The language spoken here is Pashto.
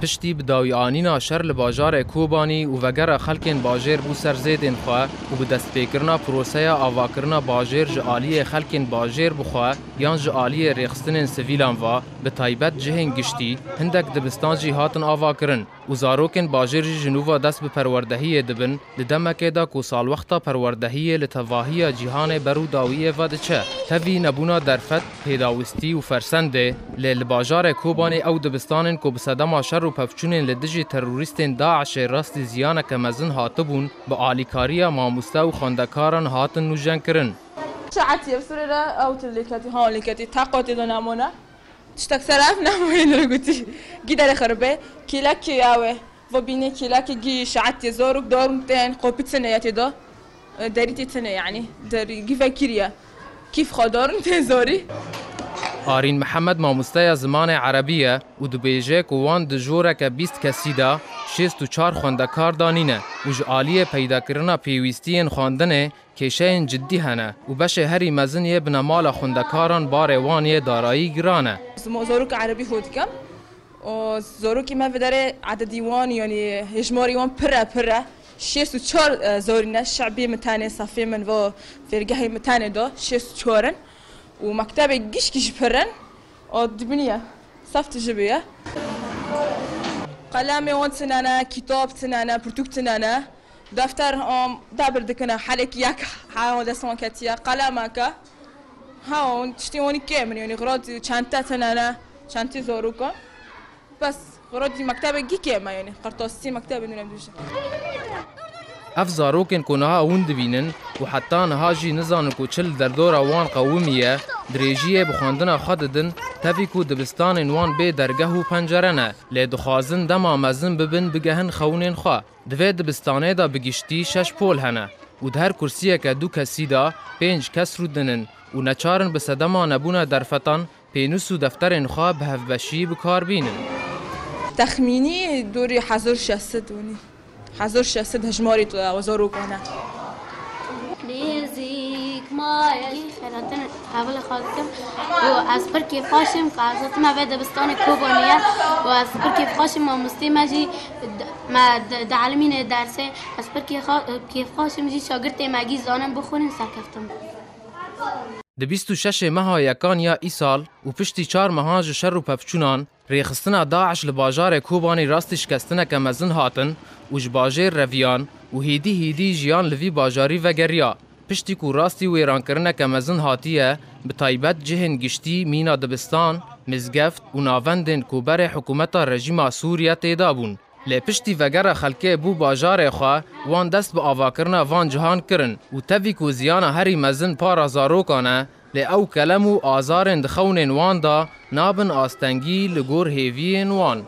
پشتی بداوی آنینا شر لباجار کوبانی و وگر خلکین باجر بو سرزیدین خواه و به دست پیکرنا پروسه آواکرنا باجر جعالی خلکین باجر بخواه یان جعالی ریخستن سویلان و به تایبت جهن گشتی هندک دبستان جی هاتن آواکرن و زاروکن باجر جی جنوبا دست به پروردهی دبن لدمکه دا کو سال وقتا پروردهی لتواهی جهان برو داویه و دچه تاوی نبونا درفت پیداوستی و فرسنده لباجار کوبانی او دبستانن کو بصدما شر و پفچونن لدجی تروریستین داعش راست زیانه که مزن هاتبون با آلیکاریا ماموستا و خاندکاران هاتن نوجن کرن. شعتي بسرعة أو تلكتي هون لكتي تاقوتي دو نامونا تشتاك سراف ناموين رغوتي جدا لخربة كيلاكي أوه وبيني كيلاكي جي شعتي زورك دورم تين قوبت سنة ياتي دو داريتي سنة يعني داري جيفا كيريا كيف خدارم تين زوري آرین محمد ماموستای زمان عربیه و دبیجه کوان دجوره که 20 کسی دا 64 خوندکار دانینه و جعالیه پیدا کرنا پیویستین خواندنه کشه جدی هنه و بشه هری مزنیه بنمال خوندکاران باروانی دارایی گرانه. زوروک عربی خود کم و زوروکی ما بداره عددیوان یعنی هجماریوان پره 64 زورینه شعبی متانه صفی من و فرقه متانه دا 64 ومكتبة جيش برن ودبنية صفت جبية قلمي وان سنانا كتاب سنانا برتوك سنانا دفتر دابر دكنا حالك ياك هاو دسون كاتيا قلمك هاو تشتيوني كامل يعني غراض شانتا سنانا شانتي زوروكا بس غراض مكتبة جي كامل يعني قرطاسي مكتبة نرمدوش افزاروکن کنها اون دبینن و حتی نهاجی نزانن کو چل در دور وان قومیه دریجیه بخواندن خوددن تفی کو دبستان وان به درگه و پنجره نه لی دخوازن دما مزن ببن بگهن خونین خوا دوی دبستانه دا بگشتی 6 پول هنه و ده هر کرسیه که 2 کسی دا 5 کس رو دنن و نچارن به صدما نبونه درفتان پینوس و دفترین خوا به هفبشی بکار بینن. تخمینی دوری 1600 ونی 1600 هجماري وزاروك هنا نزيك ما يلي خيراتن حاول خالتم واسبر كيف خاشم قازت ما بدا بستان كوبانيه واسبر كيف خاشم ما مستمجي ما دعلمين درسه اسبر كيف خاشم جي شاگرد ماگی زانم بخونن سرکفتم د 26 ماه یکان یا ای سال و پشتی 4 ماه شر و پفچونان ریخستنا داعش لباجار کوبانی راستش شکستنه که مزن هاتن و جباجر رویان و هیدی جیان لوی باجاری وگریا پشتی کو راستی ویران کرنه که مزن هاتیه به تایبت جهن گشتی مینا دبستان مزگفت و ناوندن کوبر حکومت رژیم سوریه تیدابون لی پشتی وگر خلکه بو باجار خواه وان دست به آواکرنا وان جهان کرن و تاوی کو زیان هری مزن پارا زاروکانه لی او کلم و آزارن دخونن وان دا نابن آستنگی لگور هیوین وان